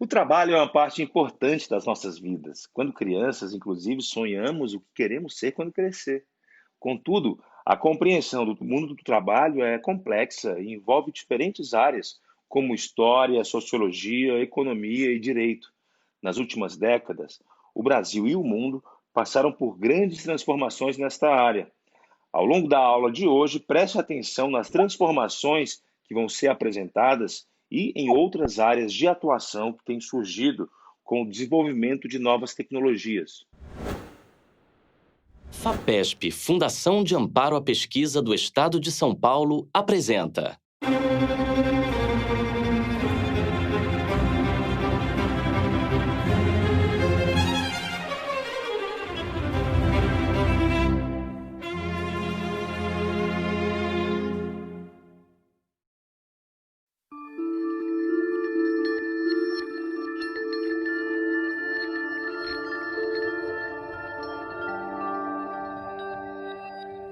O trabalho é uma parte importante das nossas vidas. Quando crianças, inclusive, sonhamos o que queremos ser quando crescer. Contudo, a compreensão do mundo do trabalho é complexa e envolve diferentes áreas, como história, sociologia, economia e direito. Nas últimas décadas, o Brasil e o mundo passaram por grandes transformações nesta área. Ao longo da aula de hoje, preste atenção nas transformações que vão ser apresentadas e em outras áreas de atuação que têm surgido com o desenvolvimento de novas tecnologias. FAPESP, Fundação de Amparo à Pesquisa do Estado de São Paulo, apresenta.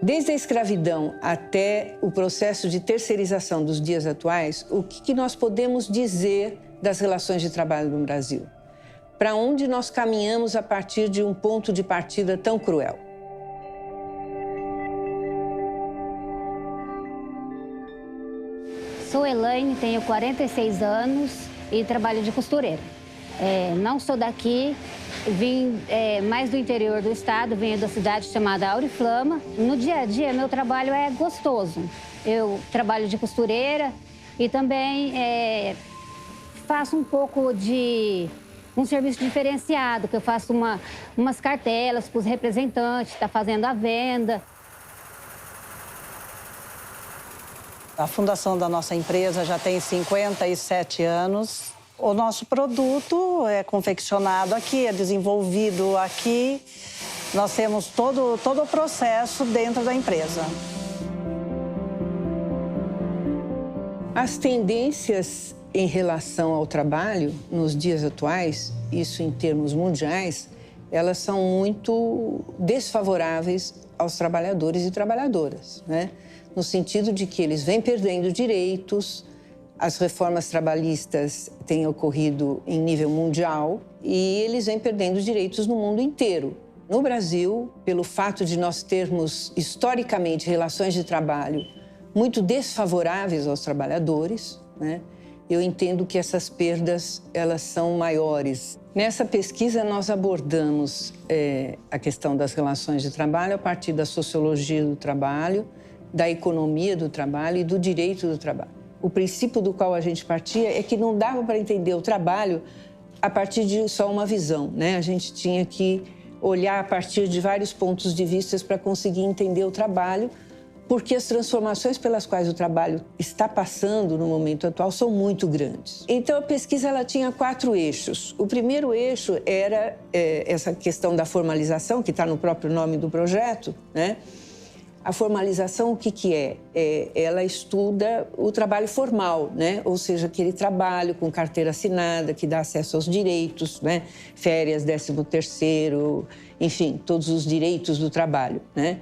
Desde a escravidão até o processo de terceirização dos dias atuais, o que nós podemos dizer das relações de trabalho no Brasil? Para onde nós caminhamos a partir de um ponto de partida tão cruel? Sou Elaine, tenho 46 anos e trabalho de costureira. Não sou daqui, vim mais do interior do estado, venho da cidade chamada Auriflama. No dia a dia, meu trabalho é gostoso. Eu trabalho de costureira e também faço um pouco de um serviço diferenciado, que eu faço umas cartelas para os representantes, está fazendo a venda. A fundação da nossa empresa já tem 57 anos. O nosso produto é confeccionado aqui, é desenvolvido aqui. Nós temos todo o processo dentro da empresa. As tendências em relação ao trabalho nos dias atuais, isso em termos mundiais, elas são muito desfavoráveis aos trabalhadores e trabalhadoras, né? No sentido de que eles vêm perdendo direitos. As reformas trabalhistas têm ocorrido em nível mundial e eles vêm perdendo direitos no mundo inteiro. No Brasil, pelo fato de nós termos, historicamente, relações de trabalho muito desfavoráveis aos trabalhadores, né, eu entendo que essas perdas elas são maiores. Nessa pesquisa, nós abordamos a questão das relações de trabalho a partir da sociologia do trabalho, da economia do trabalho e do direito do trabalho. O princípio do qual a gente partia é que não dava para entender o trabalho a partir de só uma visão, né? A gente tinha que olhar a partir de vários pontos de vista para conseguir entender o trabalho, porque as transformações pelas quais o trabalho está passando no momento atual são muito grandes. Então, a pesquisa ela tinha 4 eixos. O primeiro eixo era essa questão da formalização, que está no próprio nome do projeto, né? A formalização, o que é? Ela estuda o trabalho formal, né? Ou seja, aquele trabalho com carteira assinada, que dá acesso aos direitos, né? Férias, 13º, enfim, todos os direitos do trabalho, né?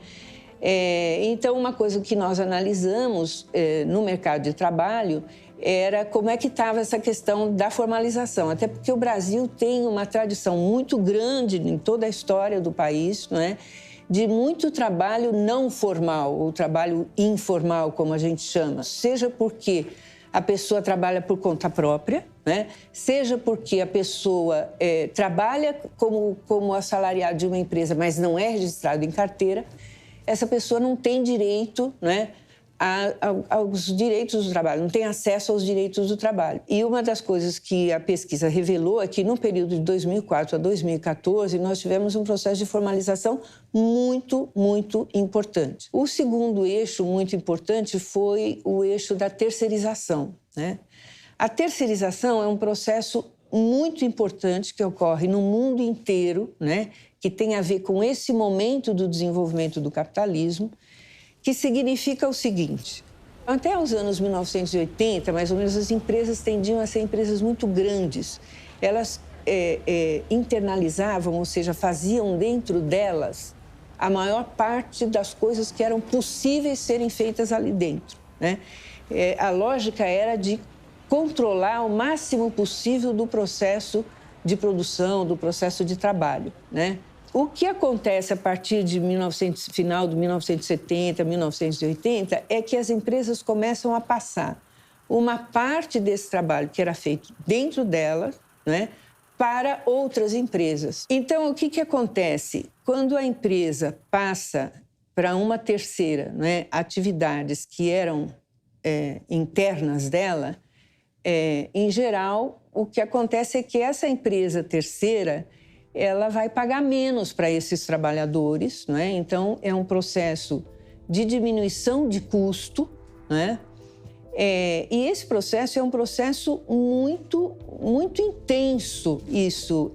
Então, uma coisa que nós analisamos no mercado de trabalho era como é que estava essa questão da formalização. Até porque o Brasil tem uma tradição muito grande em toda a história do país, não é? De muito trabalho não formal, ou trabalho informal, como a gente chama. Seja porque a pessoa trabalha por conta própria, né? Seja porque a pessoa trabalha como assalariado de uma empresa, mas não é registrado em carteira, essa pessoa não tem direito, né, aos direitos do trabalho, não tem acesso aos direitos do trabalho. E uma das coisas que a pesquisa revelou é que no período de 2004 a 2014, nós tivemos um processo de formalização muito, muito importante. O segundo eixo muito importante foi o eixo da terceirização, né? A terceirização é um processo muito importante que ocorre no mundo inteiro, né, que tem a ver com esse momento do desenvolvimento do capitalismo, que significa o seguinte: até os anos 1980, mais ou menos, as empresas tendiam a ser empresas muito grandes. Elas internalizavam, ou seja, faziam dentro delas a maior parte das coisas que eram possíveis serem feitas ali dentro, né? A lógica era de controlar o máximo possível do processo de produção, do processo de trabalho, né? O que acontece a partir de final de 1970, 1980, é que as empresas começam a passar uma parte desse trabalho que era feito dentro delas, né, para outras empresas. Então, o que acontece? Quando a empresa passa para uma terceira, né, atividades que eram internas dela, em geral, o que acontece é que essa empresa terceira ela vai pagar menos para esses trabalhadores, né? Então, é um processo de diminuição de custo, né? E esse processo é um processo muito, muito intenso. Isso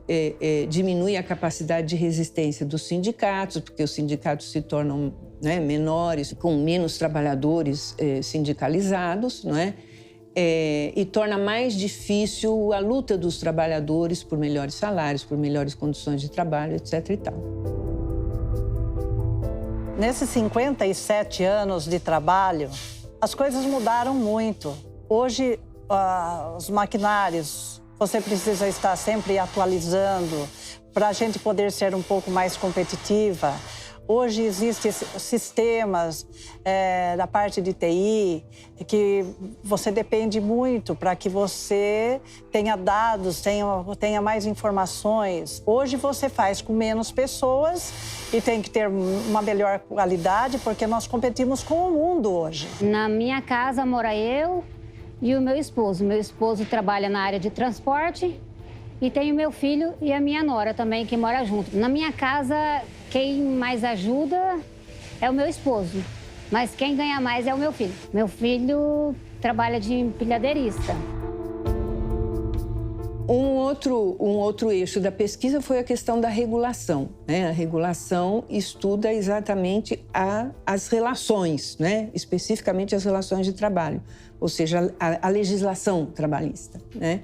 diminui a capacidade de resistência dos sindicatos, porque os sindicatos se tornam, né, menores, com menos trabalhadores sindicalizados, não é? E torna mais difícil a luta dos trabalhadores por melhores salários, por melhores condições de trabalho, etc. e tal. Nesses 57 anos de trabalho, as coisas mudaram muito. Hoje, os maquinários, você precisa estar sempre atualizando para a gente poder ser um pouco mais competitiva. Hoje existem sistemas da parte de TI que você depende muito para que você tenha dados, tenha mais informações. Hoje você faz com menos pessoas e tem que ter uma melhor qualidade porque nós competimos com o mundo hoje. Na minha casa mora eu e o meu esposo. Meu esposo trabalha na área de transporte e tenho meu filho e a minha nora também que mora junto. Na minha casa, quem mais ajuda é o meu esposo, mas quem ganha mais é o meu filho. Meu filho trabalha de empilhadeirista. Um outro eixo da pesquisa foi a questão da regulação, né? A regulação estuda exatamente as relações, né? Especificamente as relações de trabalho, ou seja, a legislação trabalhista, né?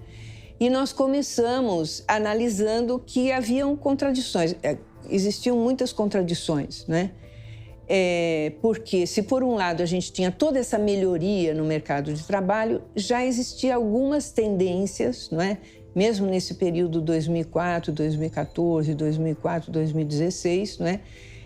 E nós começamos analisando que haviam contradições. Existiam muitas contradições, né? Porque, se por um lado a gente tinha toda essa melhoria no mercado de trabalho, já existiam algumas tendências, não é? Mesmo nesse período 2004, 2014, 2004, 2016, né?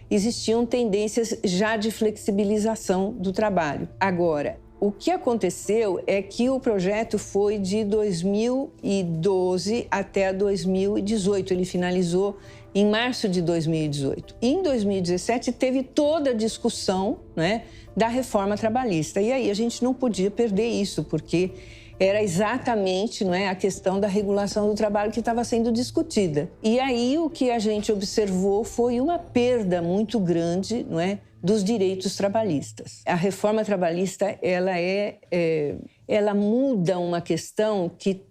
Existiam tendências já de flexibilização do trabalho. Agora, o que aconteceu é que o projeto foi de 2012 até 2018. Ele finalizou em março de 2018. Em 2017, teve toda a discussão, né, da reforma trabalhista. E aí a gente não podia perder isso, porque era exatamente, não é, a questão da regulação do trabalho que estava sendo discutida. E aí o que a gente observou foi uma perda muito grande, não é, dos direitos trabalhistas. A reforma trabalhista, ela muda uma questão que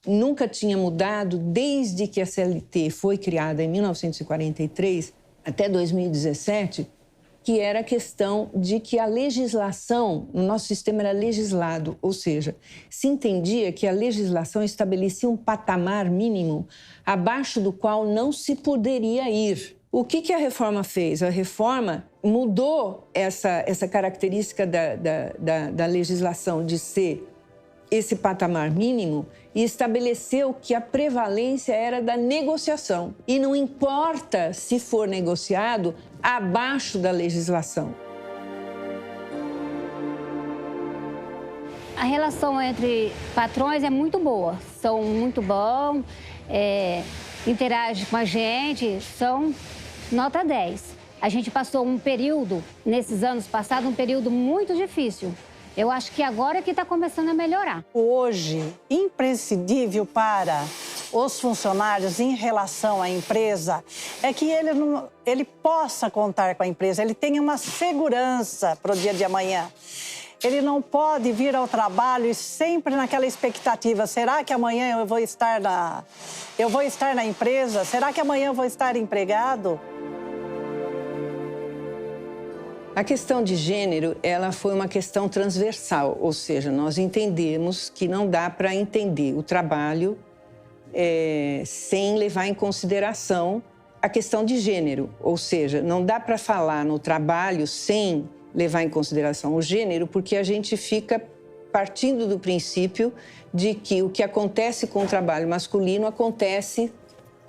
nunca tinha mudado desde que a CLT foi criada em 1943 até 2017, que era a questão de que a legislação, o nosso sistema era legislado, ou seja, se entendia que a legislação estabelecia um patamar mínimo abaixo do qual não se poderia ir. O que a reforma fez? A reforma mudou essa característica da legislação de ser esse patamar mínimo e estabeleceu que a prevalência era da negociação. E não importa se for negociado abaixo da legislação. A relação entre patrões é muito boa, são muito bons, interagem com a gente, são nota 10. A gente passou um período, nesses anos passados, um período muito difícil. Eu acho que agora é que está começando a melhorar. Hoje, imprescindível para os funcionários em relação à empresa é que ele possa contar com a empresa, ele tenha uma segurança para o dia de amanhã. Ele não pode vir ao trabalho e sempre naquela expectativa, será que amanhã eu vou estar na empresa? Será que amanhã eu vou estar empregado? A questão de gênero, ela foi uma questão transversal, ou seja, nós entendemos que não dá para entender o trabalho sem levar em consideração a questão de gênero, ou seja, não dá para falar no trabalho sem levar em consideração o gênero, porque a gente fica partindo do princípio de que o que acontece com o trabalho masculino acontece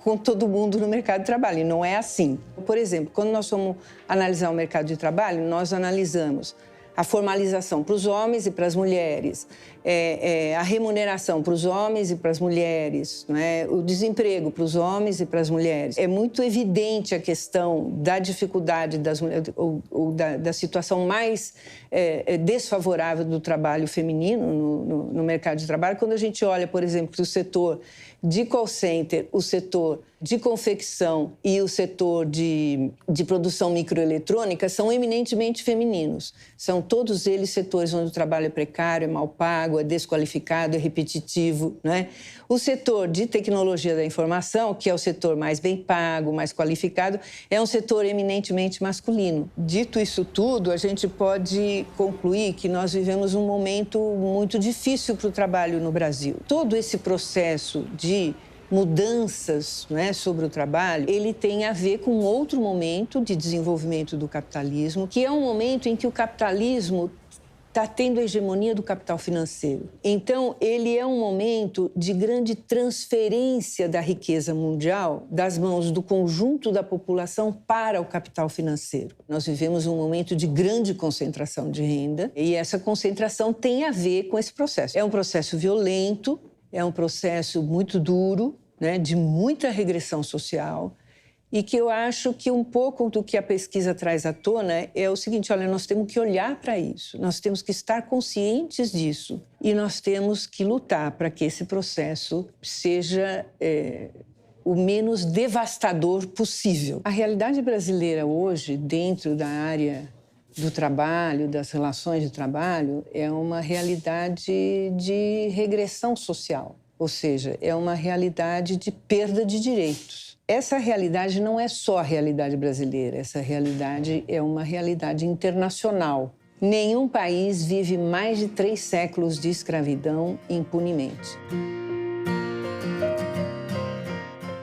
com todo mundo no mercado de trabalho, e não é assim. Por exemplo, quando nós vamos analisar o mercado de trabalho, nós analisamos a formalização para os homens e para as mulheres, a remuneração para os homens e para as mulheres, não é? O desemprego para os homens e para as mulheres. É muito evidente a questão da dificuldade das mulheres, ou da situação mais desfavorável do trabalho feminino no mercado de trabalho, quando a gente olha, por exemplo, para o setor de call center, o setor de confecção e o setor de produção microeletrônica são eminentemente femininos. São todos eles setores onde o trabalho é precário, é mal pago, é desqualificado, é repetitivo, né? O setor de tecnologia da informação, que é o setor mais bem pago, mais qualificado, é um setor eminentemente masculino. Dito isso tudo, a gente pode concluir que nós vivemos um momento muito difícil para o trabalho no Brasil. Todo esse processo de mudanças, né, sobre o trabalho, ele tem a ver com outro momento de desenvolvimento do capitalismo, que é um momento em que o capitalismo está tendo a hegemonia do capital financeiro. Então, ele é um momento de grande transferência da riqueza mundial das mãos do conjunto da população para o capital financeiro. Nós vivemos um momento de grande concentração de renda e essa concentração tem a ver com esse processo. É um processo violento, é um processo muito duro, né, de muita regressão social, e que eu acho que um pouco do que a pesquisa traz à tona é o seguinte: olha, nós temos que olhar para isso, nós temos que estar conscientes disso e nós temos que lutar para que esse processo seja o menos devastador possível. A realidade brasileira hoje, dentro da área do trabalho, das relações de trabalho, é uma realidade de regressão social, ou seja, é uma realidade de perda de direitos. Essa realidade não é só a realidade brasileira, essa realidade é uma realidade internacional. Nenhum país vive mais de 3 séculos de escravidão impunemente.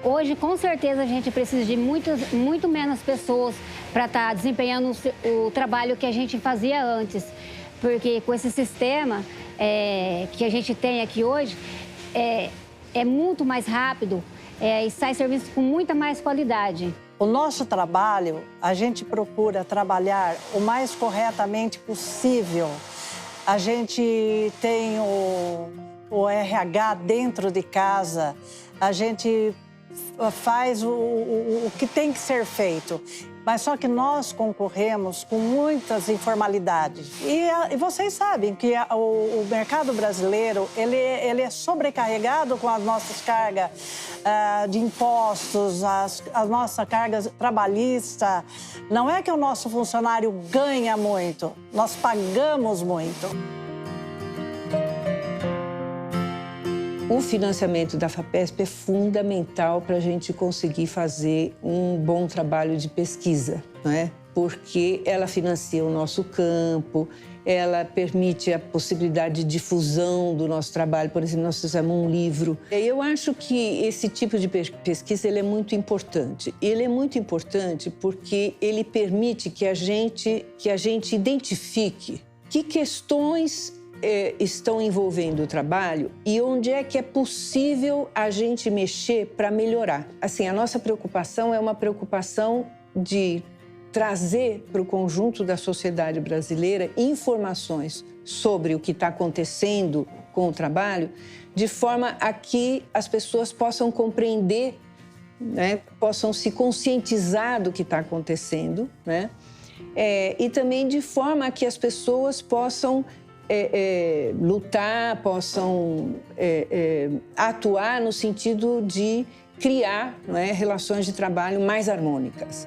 Hoje, com certeza, a gente precisa de muito menos pessoas para estar desempenhando o trabalho que a gente fazia antes. Porque com esse sistema que a gente tem aqui hoje, é muito mais rápido e sai serviço com muita mais qualidade. O nosso trabalho, a gente procura trabalhar o mais corretamente possível. A gente tem o RH dentro de casa, a gente faz o que tem que ser feito. Mas só que nós concorremos com muitas informalidades. E vocês sabem que o mercado brasileiro ele é sobrecarregado com as nossas cargas de impostos, as nossas cargas trabalhistas. Não é que o nosso funcionário ganha muito, nós pagamos muito. O financiamento da FAPESP é fundamental para a gente conseguir fazer um bom trabalho de pesquisa, não é? Porque ela financia o nosso campo, ela permite a possibilidade de difusão do nosso trabalho. Por exemplo, nós fizemos um livro. Eu acho que esse tipo de pesquisa ele é muito importante. Ele é muito importante porque ele permite que a gente identifique que questões estão envolvendo o trabalho e onde é que é possível a gente mexer para melhorar. Assim, a nossa preocupação é uma preocupação de trazer para o conjunto da sociedade brasileira informações sobre o que está acontecendo com o trabalho, de forma a que as pessoas possam compreender, né, possam se conscientizar do que está acontecendo, né, e também de forma a que as pessoas possam lutar, possam atuar no sentido de criar, não é, relações de trabalho mais harmônicas.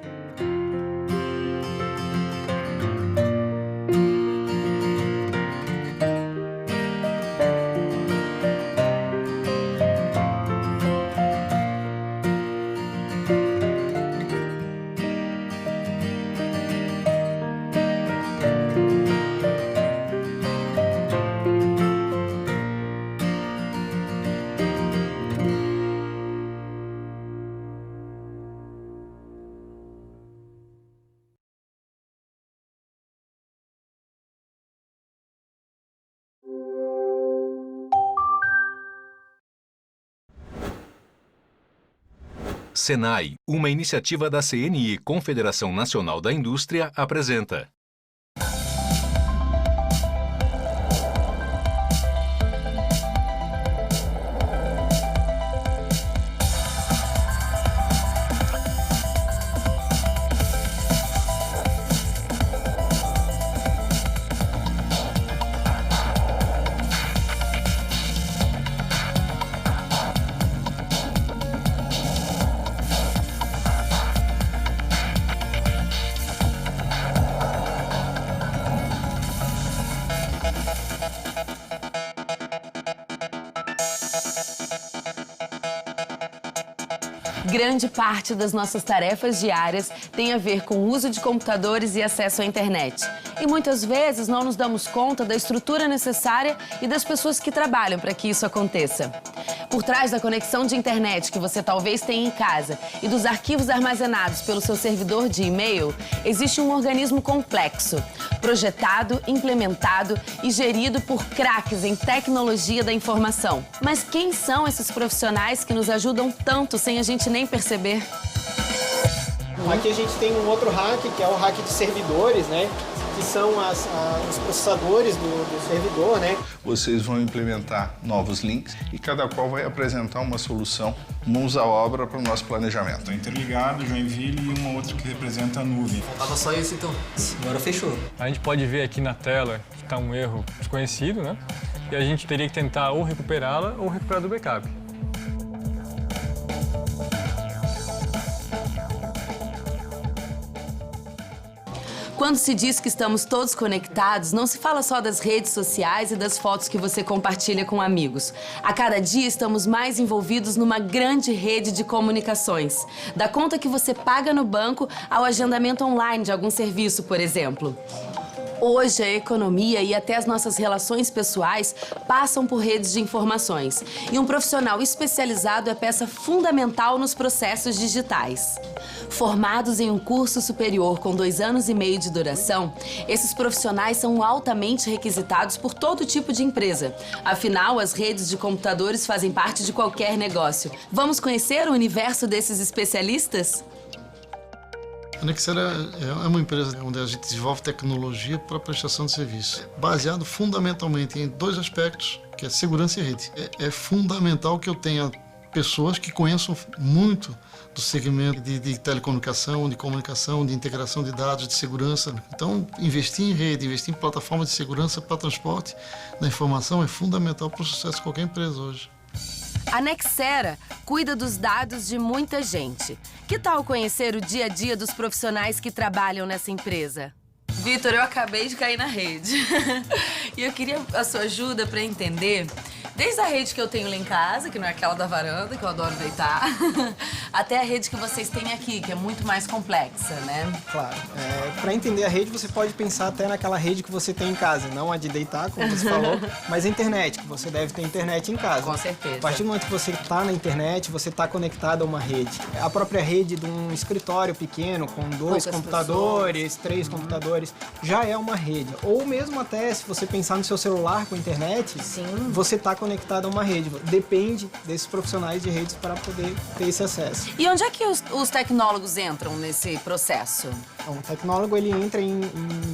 Senai, uma iniciativa da CNI, Confederação Nacional da Indústria, apresenta. Grande parte das nossas tarefas diárias tem a ver com o uso de computadores e acesso à internet. E muitas vezes não nos damos conta da estrutura necessária e das pessoas que trabalham para que isso aconteça. Por trás da conexão de internet que você talvez tenha em casa e dos arquivos armazenados pelo seu servidor de e-mail, existe um organismo complexo, projetado, implementado e gerido por craques em tecnologia da informação. Mas quem são esses profissionais que nos ajudam tanto sem a gente nem perceber? Aqui a gente tem um outro hack, que é o hack de servidores, né? Que são os processadores do servidor, né? Vocês vão implementar novos links e cada qual vai apresentar uma solução, mãos à obra para o nosso planejamento. Está interligado, Joinville e uma outra que representa a nuvem. Faltava só isso então, agora fechou. A gente pode ver aqui na tela que está um erro desconhecido, né? E a gente teria que tentar ou recuperá-la ou recuperar do backup. Quando se diz que estamos todos conectados, não se fala só das redes sociais e das fotos que você compartilha com amigos. A cada dia estamos mais envolvidos numa grande rede de comunicações. Da conta que você paga no banco ao agendamento online de algum serviço, por exemplo. Hoje, a economia e até as nossas relações pessoais passam por redes de informações. E um profissional especializado é peça fundamental nos processos digitais. Formados em um curso superior com 2 anos e meio de duração, esses profissionais são altamente requisitados por todo tipo de empresa. Afinal, as redes de computadores fazem parte de qualquer negócio. Vamos conhecer o universo desses especialistas? A Nexera é uma empresa onde a gente desenvolve tecnologia para prestação de serviço, baseado fundamentalmente em 2 aspectos, que é segurança e rede. É fundamental que eu tenha pessoas que conheçam muito do segmento de telecomunicação, de comunicação, de integração de dados, de segurança. Então, investir em rede, investir em plataformas de segurança para transporte da informação é fundamental para o sucesso de qualquer empresa hoje. A Nexera cuida dos dados de muita gente. Que tal conhecer o dia a dia dos profissionais que trabalham nessa empresa? Vitor, eu acabei de cair na rede. E eu queria a sua ajuda para entender, desde a rede que eu tenho lá em casa, que não é aquela da varanda, que eu adoro deitar, até a rede que vocês têm aqui, que é muito mais complexa, né? Claro. Para entender a rede, você pode pensar até naquela rede que você tem em casa, não a de deitar, como você falou, mas a internet, que você deve ter internet em casa. Com certeza. A partir do momento que você está na internet, você está conectado a uma rede. A própria rede de um escritório pequeno, com 2 computadores, 3 computadores, já é uma rede. Ou mesmo até, se você pensar no seu celular com internet, sim, você está conectado a uma rede. Depende desses profissionais de redes para poder ter esse acesso. E onde é que os tecnólogos entram nesse processo? Bom, o tecnólogo ele entra em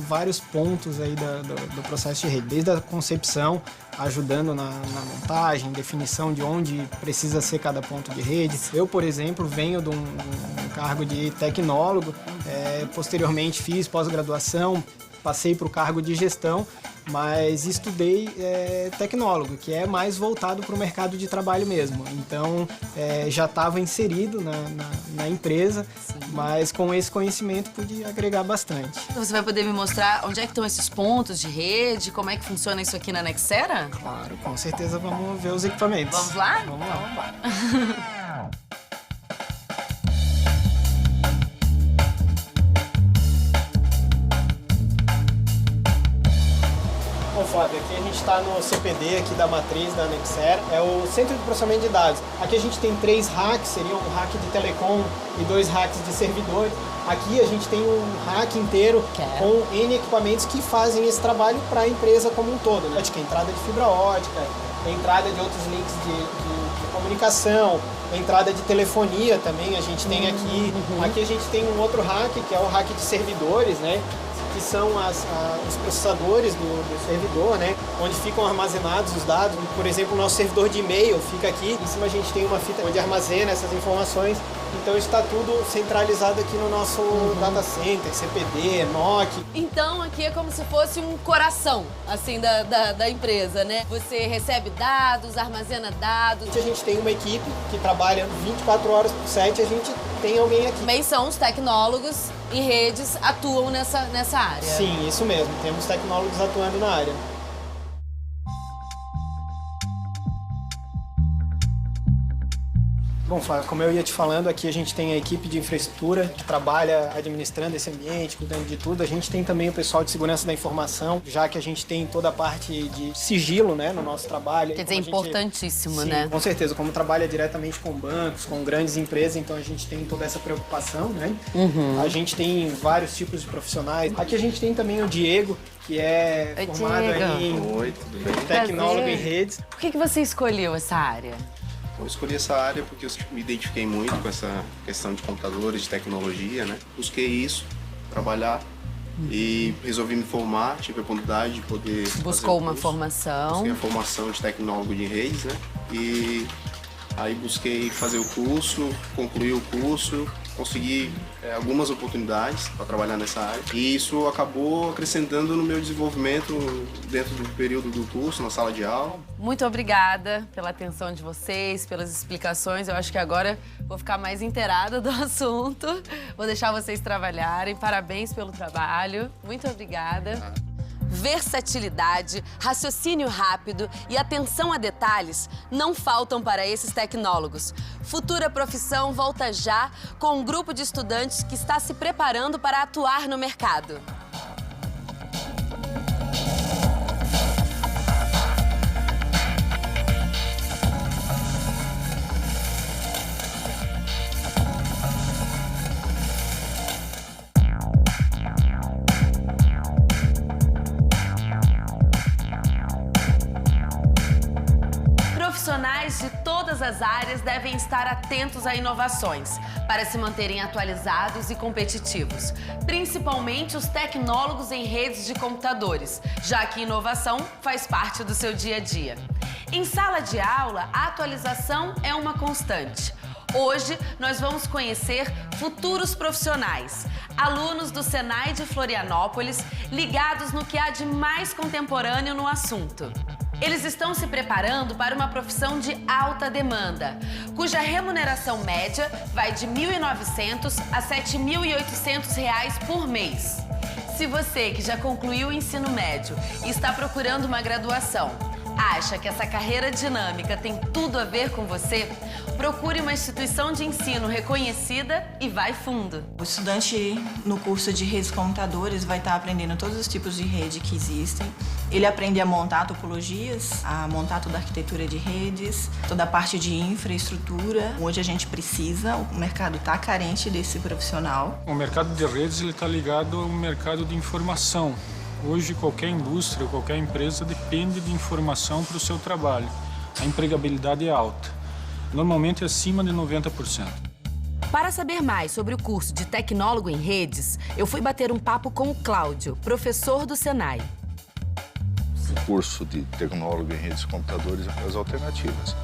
vários pontos aí do processo de rede, desde a concepção, ajudando na montagem, definição de onde precisa ser cada ponto de rede. Eu, por exemplo, venho de um cargo de tecnólogo, posteriormente fiz pós-graduação, passei para o cargo de gestão, mas estudei tecnólogo, que é mais voltado para o mercado de trabalho mesmo. Então, já estava inserido na empresa, sim, mas com esse conhecimento pude agregar bastante. Você vai poder me mostrar onde é que estão esses pontos de rede, como é que funciona isso aqui na Nexera? Claro, com certeza vamos ver os equipamentos. Vamos lá? Vamos lá. Vamos lá. Bom, Fábio, aqui a gente está no CPD aqui da matriz da Nexera, é o Centro de Processamento de Dados. Aqui a gente tem 3 racks, seriam um rack de telecom e 2 racks de servidores. Aqui a gente tem um rack inteiro com N equipamentos que fazem esse trabalho para a empresa como um todo, né? Tem entrada de fibra ótica, entrada de outros links de comunicação, entrada de telefonia também a gente tem aqui. Aqui a gente tem um outro rack, que é o rack de servidores, né? Que são os processadores do servidor, né? Onde ficam armazenados os dados. Por exemplo, o nosso servidor de e-mail fica aqui. Em cima a gente tem uma fita onde armazena essas informações. Então está tudo centralizado aqui no nosso data center, CPD, NOC. Então aqui é como se fosse um coração, assim, da empresa, né? Você recebe dados, armazena dados. A gente tem uma equipe que trabalha 24 horas por 7, a gente tem alguém aqui. Também são os tecnólogos em redes atuam nessa área. Sim, isso mesmo. Temos tecnólogos atuando na área. Bom, Flávio, como eu ia te falando, aqui a gente tem a equipe de infraestrutura que trabalha administrando esse ambiente, cuidando de tudo. A gente tem também o pessoal de segurança da informação, já que a gente tem toda a parte de sigilo, né, no nosso trabalho. Quer dizer, importantíssimo, sim, né? Com certeza. Como trabalha diretamente com bancos, com grandes empresas, então a gente tem toda essa preocupação, né? A gente tem vários tipos de profissionais. Aqui a gente tem também o Diego, que é formado em tecnólogo em redes. Por que você escolheu essa área? Eu escolhi essa área porque eu me identifiquei muito com essa questão de computadores, de tecnologia, né? Busquei isso, trabalhar e resolvi me formar, tive a oportunidade de poder Buscou uma formação. Busquei a formação de tecnólogo de redes, né? E aí busquei fazer o curso, concluí o curso, consegui algumas oportunidades para trabalhar nessa área. E isso acabou acrescentando no meu desenvolvimento dentro do período do curso, na sala de aula. Muito obrigada pela atenção de vocês, pelas explicações. Eu acho que agora vou ficar mais inteirada do assunto. Vou deixar vocês trabalharem. Parabéns pelo trabalho. Muito obrigada. Versatilidade, raciocínio rápido e atenção a detalhes não faltam para esses tecnólogos. Futura Profissão volta já com um grupo de estudantes que está se preparando para atuar no mercado. Profissionais de todas as áreas devem estar atentos a inovações para se manterem atualizados e competitivos, principalmente os tecnólogos em redes de computadores, já que inovação faz parte do seu dia a dia. Em sala de aula, a atualização é uma constante. Hoje, nós vamos conhecer futuros profissionais, alunos do Senai de Florianópolis, ligados no que há de mais contemporâneo no assunto. Eles estão se preparando para uma profissão de alta demanda, cuja remuneração média vai de R$ 1.900 a R$ 7.800 por mês. Se você, que já concluiu o ensino médio e está procurando uma graduação, acha que essa carreira dinâmica tem tudo a ver com você, procure uma instituição de ensino reconhecida e vai fundo. O estudante no curso de redes computadores vai estar aprendendo todos os tipos de rede que existem. Ele aprende a montar topologias, a montar toda a arquitetura de redes, toda a parte de infraestrutura. Hoje a gente precisa, o mercado está carente desse profissional. O mercado de redes está ligado ao mercado de informação. Hoje, qualquer indústria, qualquer empresa depende de informação para o seu trabalho. A empregabilidade é alta, normalmente acima de 90%. Para saber mais sobre o curso de tecnólogo em redes, eu fui bater um papo com o Cláudio, professor do Senai. O curso de tecnólogo em redes de computadores é as alternativas.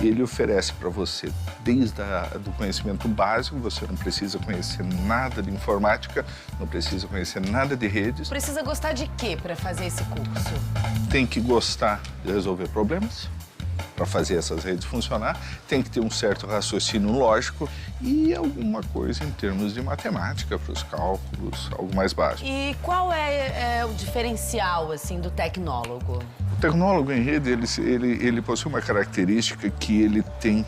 E ele oferece para você, desde do conhecimento básico, você não precisa conhecer nada de informática, não precisa conhecer nada de redes. Precisa gostar de quê para fazer esse curso? Tem que gostar de resolver problemas para fazer essas redes funcionar, tem que ter um certo raciocínio lógico e alguma coisa em termos de matemática para os cálculos, algo mais básico. E qual é o diferencial assim do tecnólogo? O tecnólogo em rede, ele possui uma característica que ele tem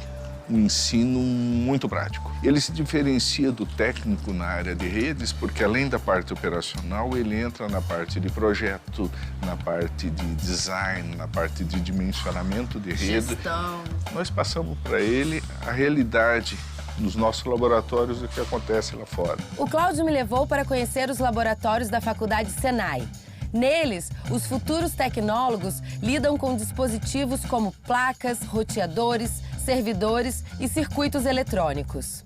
um ensino muito prático. Ele se diferencia do técnico na área de redes porque, além da parte operacional, ele entra na parte de projeto, na parte de design, na parte de dimensionamento de rede. Gestão. Nós passamos para ele a realidade nos nossos laboratórios do que acontece lá fora. O Cláudio me levou para conhecer os laboratórios da Faculdade Senai. Neles, os futuros tecnólogos lidam com dispositivos como placas, roteadores, servidores e circuitos eletrônicos.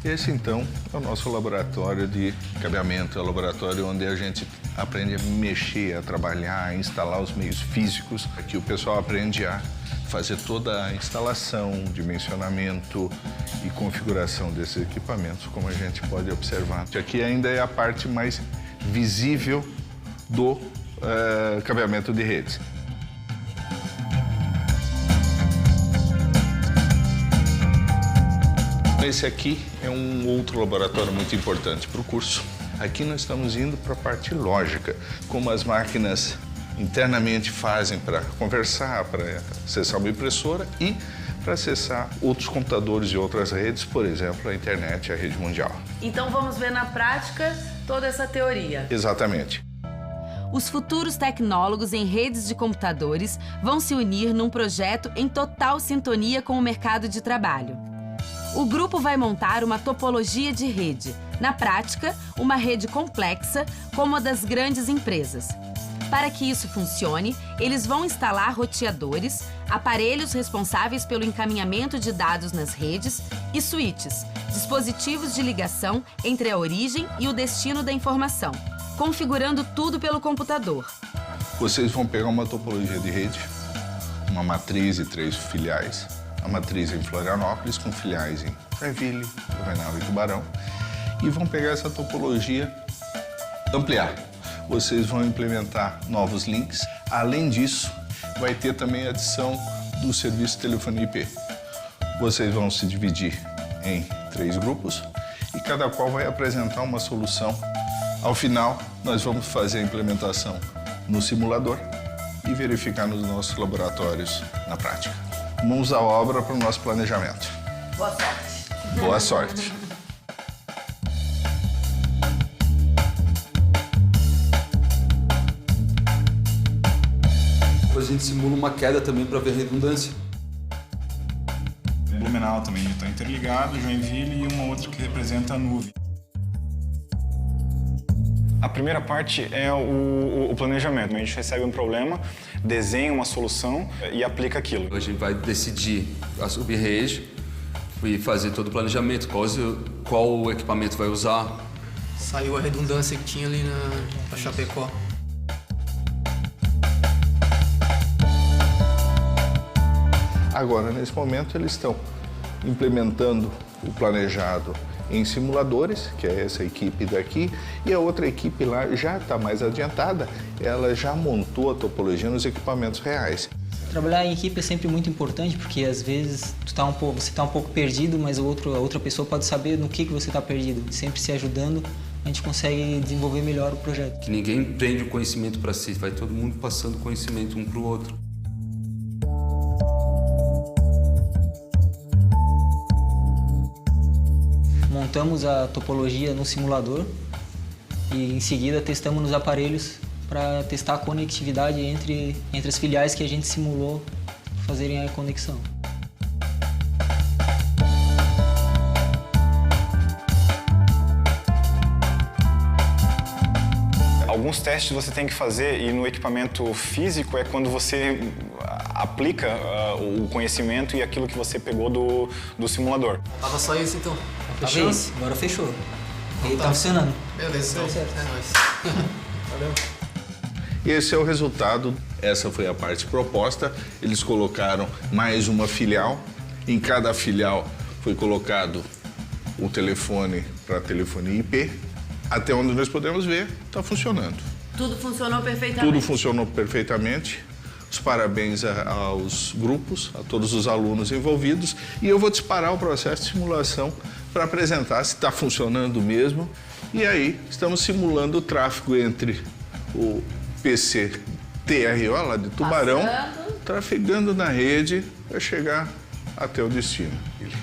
Esse, então, é o nosso laboratório de cabeamento, é o laboratório onde a gente aprende a mexer, a trabalhar, a instalar os meios físicos. Aqui o pessoal aprende a fazer toda a instalação, dimensionamento e configuração desses equipamentos, como a gente pode observar. Aqui ainda é a parte mais visível do cabeamento de redes. Esse aqui é um outro laboratório muito importante para o curso. Aqui nós estamos indo para a parte lógica, como as máquinas internamente fazem para conversar, para acessar uma impressora e para acessar outros computadores e outras redes, por exemplo, a internet e a rede mundial. Então vamos ver na prática toda essa teoria. Exatamente. Os futuros tecnólogos em redes de computadores vão se unir num projeto em total sintonia com o mercado de trabalho. O grupo vai montar uma topologia de rede, na prática, uma rede complexa como a das grandes empresas. Para que isso funcione, eles vão instalar roteadores, aparelhos responsáveis pelo encaminhamento de dados nas redes e switches, dispositivos de ligação entre a origem e o destino da informação, configurando tudo pelo computador. Vocês vão pegar uma topologia de rede, uma matriz e 3 filiais. A matriz em Florianópolis, com filiais em Joinville, Blumenau e Tubarão. E vão pegar essa topologia, ampliar. Vocês vão implementar novos links. Além disso, vai ter também a adição do serviço de telefonia IP. Vocês vão se dividir em 3 grupos e cada qual vai apresentar uma solução. Ao final, nós vamos fazer a implementação no simulador e verificar nos nossos laboratórios na prática. Mãos à obra para o nosso planejamento. Boa sorte. Boa sorte. A gente simula uma queda também para ver redundância. Blumenau também está interligado, Joinville e uma outra que representa a nuvem. A primeira parte é o planejamento. A gente recebe um problema, desenha uma solução e aplica aquilo. A gente vai decidir a sub-rede e fazer todo o planejamento, qual equipamento vai usar. Saiu a redundância que tinha ali na Chapecó. Agora, nesse momento, eles estão implementando o planejado em simuladores, que é essa equipe daqui, e a outra equipe lá já está mais adiantada, ela já montou a topologia nos equipamentos reais. Trabalhar em equipe é sempre muito importante, porque às vezes você está um pouco perdido, mas a outra pessoa pode saber no que você está perdido. Sempre se ajudando, a gente consegue desenvolver melhor o projeto. Que ninguém prende o conhecimento para si, vai todo mundo passando conhecimento um para o outro. Montamos a topologia no simulador e em seguida testamos nos aparelhos para testar a conectividade entre as filiais que a gente simulou fazerem a conexão. Alguns testes você tem que fazer e no equipamento físico é quando você aplica o conhecimento e aquilo que você pegou do simulador. Tava só isso então. Fechou? Agora fechou. E tá funcionando. Beleza, então. Certo. É nóis. Valeu. Esse é o resultado. Essa foi a parte proposta. Eles colocaram mais uma filial. Em cada filial foi colocado o telefone para telefonia IP. Até onde nós podemos ver, está funcionando. Tudo funcionou perfeitamente? Tudo funcionou perfeitamente. Os parabéns aos grupos, a todos os alunos envolvidos. E eu vou disparar o processo de simulação para apresentar se está funcionando mesmo. E aí, estamos simulando o tráfego entre o PC TRO, lá de Tubarão, trafegando na rede para chegar até o destino.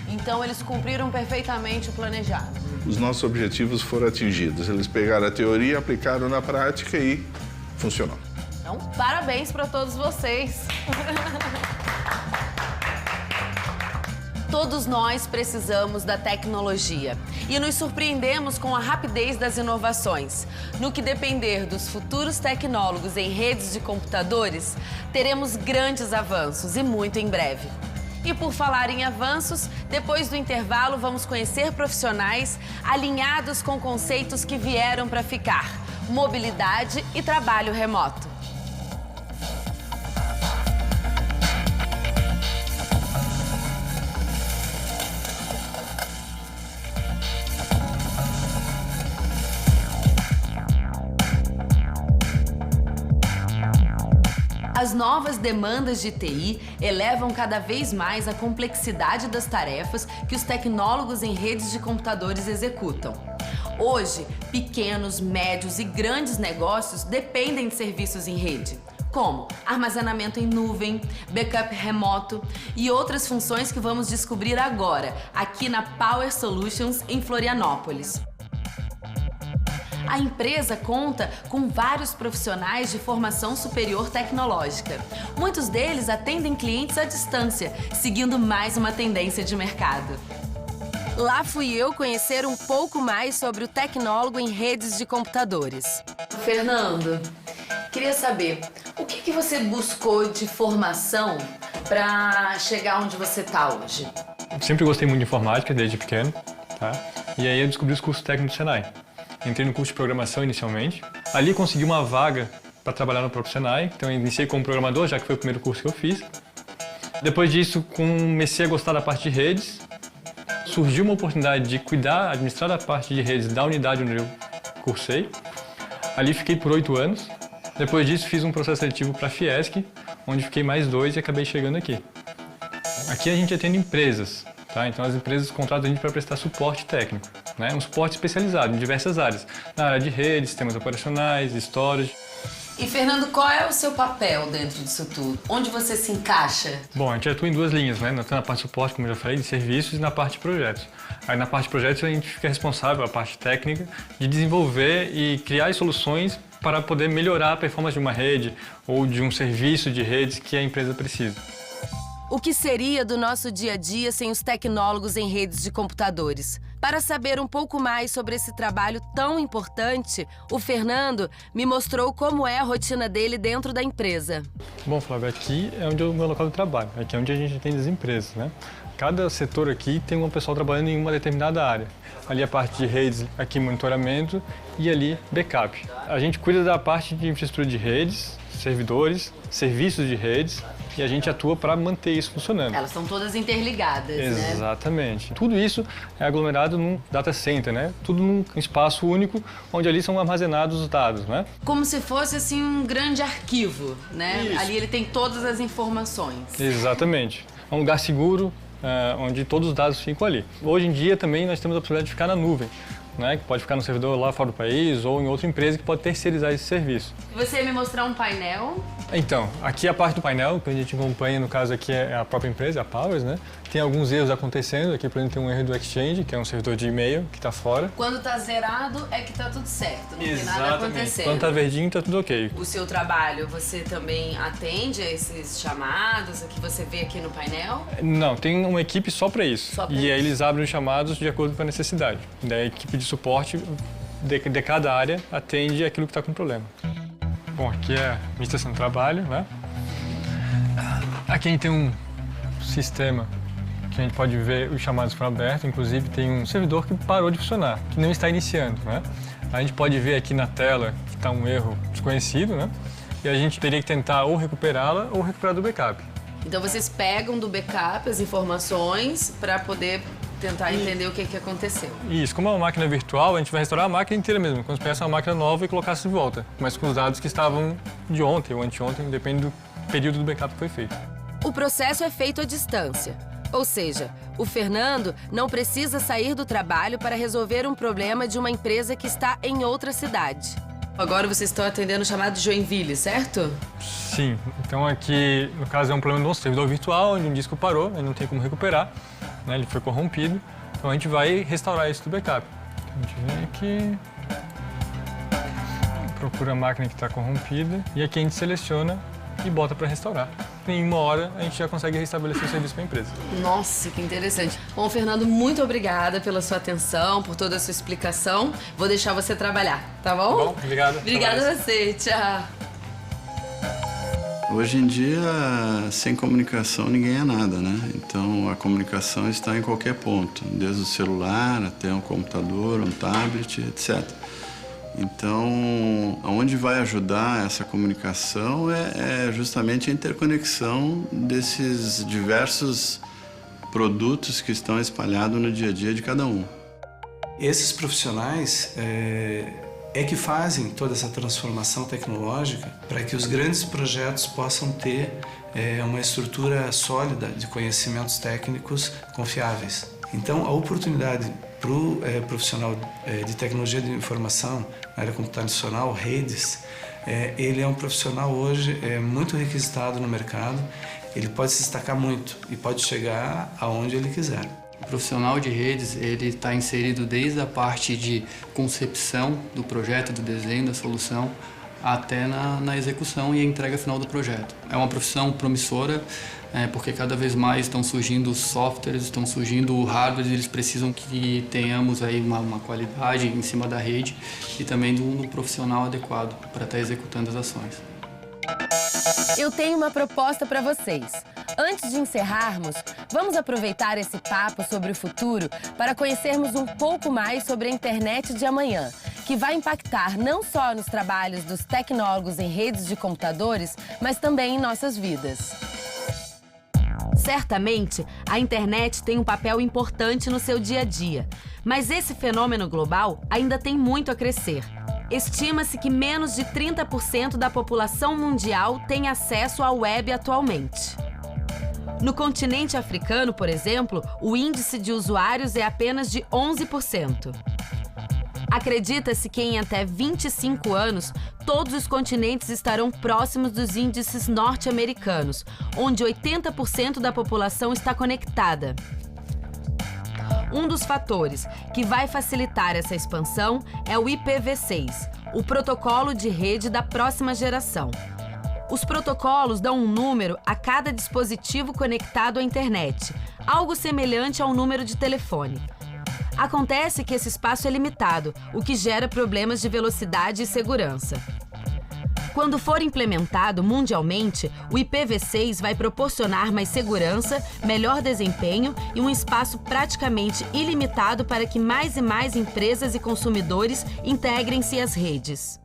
Então eles cumpriram perfeitamente o planejado. Os nossos objetivos foram atingidos. Eles pegaram a teoria, aplicaram na prática e funcionou. Então, parabéns para todos vocês. Todos nós precisamos da tecnologia e nos surpreendemos com a rapidez das inovações. No que depender dos futuros tecnólogos em redes de computadores, teremos grandes avanços e muito em breve. E por falar em avanços, depois do intervalo vamos conhecer profissionais alinhados com conceitos que vieram para ficar: mobilidade e trabalho remoto. As novas demandas de TI elevam cada vez mais a complexidade das tarefas que os tecnólogos em redes de computadores executam. Hoje, pequenos, médios e grandes negócios dependem de serviços em rede, como armazenamento em nuvem, backup remoto e outras funções que vamos descobrir agora, aqui na Power Solutions, em Florianópolis. A empresa conta com vários profissionais de formação superior tecnológica. Muitos deles atendem clientes à distância, seguindo mais uma tendência de mercado. Lá fui eu conhecer um pouco mais sobre o tecnólogo em redes de computadores. Fernando, queria saber, o que você buscou de formação para chegar onde você está hoje? Sempre gostei muito de informática, desde pequeno, tá? E aí eu descobri os cursos técnicos do Senai. Entrei no curso de programação inicialmente. Ali consegui uma vaga para trabalhar no próprio Senai. Então eu iniciei como programador, já que foi o primeiro curso que eu fiz. Depois disso, comecei a gostar da parte de redes. Surgiu uma oportunidade de administrar a parte de redes da unidade onde eu cursei. Ali fiquei por 8 anos. Depois disso, fiz um processo seletivo para a Fiesc, onde fiquei mais 2 e acabei chegando aqui. Aqui a gente atende empresas, tá? Então as empresas contratam a gente para prestar suporte técnico. Né? Um suporte especializado em diversas áreas, na área de redes, sistemas operacionais, storage. E, Fernando, qual é o seu papel dentro disso tudo? Onde você se encaixa? Bom, a gente atua em 2 linhas, né? Tanto na parte de suporte, como eu já falei, de serviços, e na parte de projetos. Aí na parte de projetos a gente fica responsável, a parte técnica, de desenvolver e criar soluções para poder melhorar a performance de uma rede ou de um serviço de redes que a empresa precisa. O que seria do nosso dia a dia sem os tecnólogos em redes de computadores? Para saber um pouco mais sobre esse trabalho tão importante, o Fernando me mostrou como é a rotina dele dentro da empresa. Bom, Flávio, aqui é onde é o meu local de trabalho, aqui é onde a gente atende as empresas, né? Cada setor aqui tem um pessoal trabalhando em uma determinada área. Ali a parte de redes, aqui monitoramento e ali backup. A gente cuida da parte de infraestrutura de redes, servidores, serviços de redes, e a gente atua para manter isso funcionando. Elas estão todas interligadas, né? Exatamente. Tudo isso é aglomerado num data center, né? Tudo num espaço único, onde ali são armazenados os dados, né? Como se fosse, assim, um grande arquivo, né? Isso. Ali ele tem todas as informações. Exatamente. É um lugar seguro, onde todos os dados ficam ali. Hoje em dia também nós temos a possibilidade de ficar na nuvem, né, que pode ficar no servidor lá fora do país ou em outra empresa que pode terceirizar esse serviço. Você ia me mostrar um painel? Então, aqui a parte do painel, que a gente acompanha, no caso aqui é a própria empresa, a Powers, né? Tem alguns erros acontecendo. Aqui, por exemplo, tem um erro do Exchange, que é um servidor de e-mail que está fora. Quando está zerado é que está tudo certo, não tem nada acontecendo. Quando está verdinho, está tudo ok. O seu trabalho, você também atende a esses chamados que você vê aqui no painel? Não, tem uma equipe só para isso. Aí eles abrem os chamados de acordo com a necessidade. Daí a equipe de suporte de cada área atende aquilo que está com problema. Bom, aqui é a administração do trabalho, né? Aqui a gente tem um sistema que a gente pode ver os chamados foram abertos, inclusive tem um servidor que parou de funcionar, que não está iniciando, né? A gente pode ver aqui na tela que está um erro desconhecido, né? E a gente teria que tentar ou recuperá-la ou recuperar do backup. Então vocês pegam do backup as informações para poder tentar entender o que aconteceu. Isso, como é uma máquina virtual, a gente vai restaurar a máquina inteira mesmo, como se pegasse uma máquina nova e colocasse de volta, mas com os dados que estavam de ontem ou anteontem, depende do período do backup que foi feito. O processo é feito à distância, ou seja, o Fernando não precisa sair do trabalho para resolver um problema de uma empresa que está em outra cidade. Agora vocês estão atendendo o chamado de Joinville, certo? Sim. Então aqui, no caso, é um problema do nosso servidor virtual, onde um disco parou, ele não tem como recuperar, né? Ele foi corrompido. Então a gente vai restaurar isso do backup. Então, a gente vem aqui, procura a máquina que está corrompida e aqui a gente seleciona e bota para restaurar. Em 1 hora a gente já consegue restabelecer o serviço para a empresa. Nossa, que interessante. Bom, Fernando, muito obrigada pela sua atenção, por toda a sua explicação. Vou deixar você trabalhar, tá bom? Tá bom, obrigado. Obrigada a você, tchau. Hoje em dia, sem comunicação, ninguém é nada, né? Então, a comunicação está em qualquer ponto, desde o celular até um computador, um tablet, etc. Então, aonde vai ajudar essa comunicação é justamente a interconexão desses diversos produtos que estão espalhados no dia a dia de cada um. Esses profissionais é que fazem toda essa transformação tecnológica para que os grandes projetos possam ter uma estrutura sólida de conhecimentos técnicos confiáveis. Então, a oportunidade para o profissional de tecnologia de informação, na área computacional, redes, ele é um profissional hoje muito requisitado no mercado, ele pode se destacar muito e pode chegar aonde ele quiser. O profissional de redes, ele está inserido desde a parte de concepção do projeto, do desenho da solução, até na execução e a entrega final do projeto. É uma profissão promissora, porque cada vez mais estão surgindo softwares, estão surgindo hardwares, eles precisam que tenhamos aí uma qualidade em cima da rede e também do profissional adequado para estar executando as ações. Eu tenho uma proposta para vocês. Antes de encerrarmos, vamos aproveitar esse papo sobre o futuro para conhecermos um pouco mais sobre a internet de amanhã, que vai impactar não só nos trabalhos dos tecnólogos em redes de computadores, mas também em nossas vidas. Certamente, a internet tem um papel importante no seu dia a dia, mas esse fenômeno global ainda tem muito a crescer. Estima-se que menos de 30% da população mundial tem acesso à web atualmente. No continente africano, por exemplo, o índice de usuários é apenas de 11%. Acredita-se que em até 25 anos, todos os continentes estarão próximos dos índices norte-americanos, onde 80% da população está conectada. Um dos fatores que vai facilitar essa expansão é o IPv6, o protocolo de rede da próxima geração. Os protocolos dão um número a cada dispositivo conectado à internet, algo semelhante ao número de telefone. Acontece que esse espaço é limitado, o que gera problemas de velocidade e segurança. Quando for implementado mundialmente, o IPv6 vai proporcionar mais segurança, melhor desempenho e um espaço praticamente ilimitado para que mais e mais empresas e consumidores integrem-se às redes.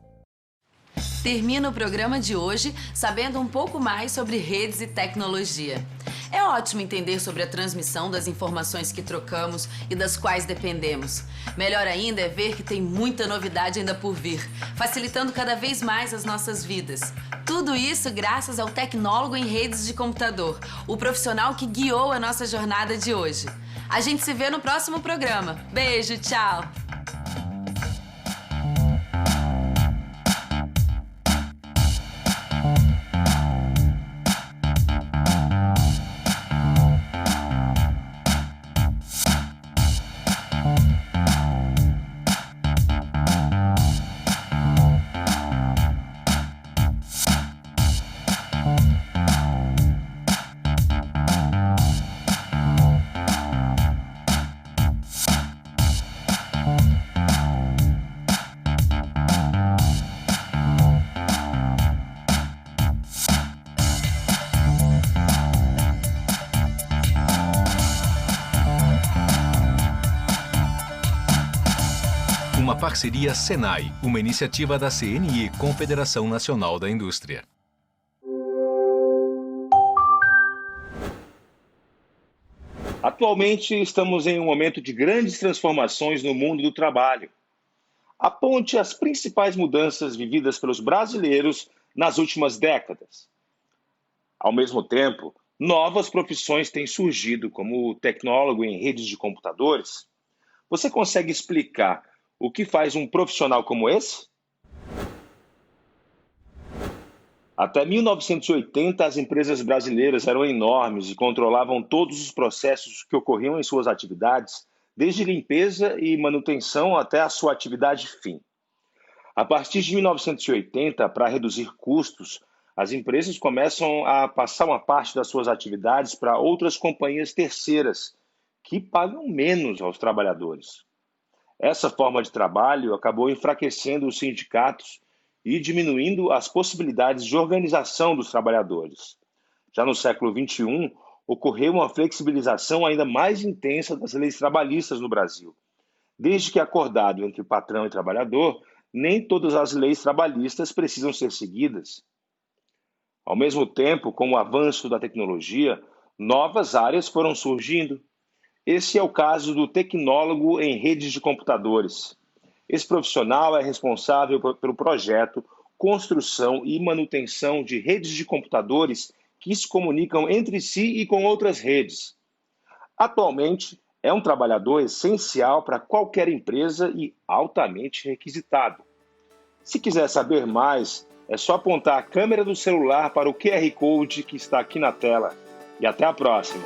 Termina o programa de hoje sabendo um pouco mais sobre redes e tecnologia. É ótimo entender sobre a transmissão das informações que trocamos e das quais dependemos. Melhor ainda é ver que tem muita novidade ainda por vir, facilitando cada vez mais as nossas vidas. Tudo isso graças ao tecnólogo em redes de computador, o profissional que guiou a nossa jornada de hoje. A gente se vê no próximo programa. Beijo, tchau! Uma parceria Senai, uma iniciativa da CNI, Confederação Nacional da Indústria. Atualmente estamos em um momento de grandes transformações no mundo do trabalho. Aponte as principais mudanças vividas pelos brasileiros nas últimas décadas. Ao mesmo tempo, novas profissões têm surgido, como o tecnólogo em redes de computadores. Você consegue explicar o que faz um profissional como esse? Até 1980, as empresas brasileiras eram enormes e controlavam todos os processos que ocorriam em suas atividades, desde limpeza e manutenção até a sua atividade fim. A partir de 1980, para reduzir custos, as empresas começam a passar uma parte das suas atividades para outras companhias terceiras, que pagam menos aos trabalhadores. Essa forma de trabalho acabou enfraquecendo os sindicatos e diminuindo as possibilidades de organização dos trabalhadores. Já no século XXI, ocorreu uma flexibilização ainda mais intensa das leis trabalhistas no Brasil. Desde que acordado entre patrão e trabalhador, nem todas as leis trabalhistas precisam ser seguidas. Ao mesmo tempo, com o avanço da tecnologia, novas áreas foram surgindo. Esse é o caso do tecnólogo em redes de computadores. Esse profissional é responsável pelo projeto, construção e manutenção de redes de computadores que se comunicam entre si e com outras redes. Atualmente, é um trabalhador essencial para qualquer empresa e altamente requisitado. Se quiser saber mais, é só apontar a câmera do celular para o QR Code que está aqui na tela. E até a próxima!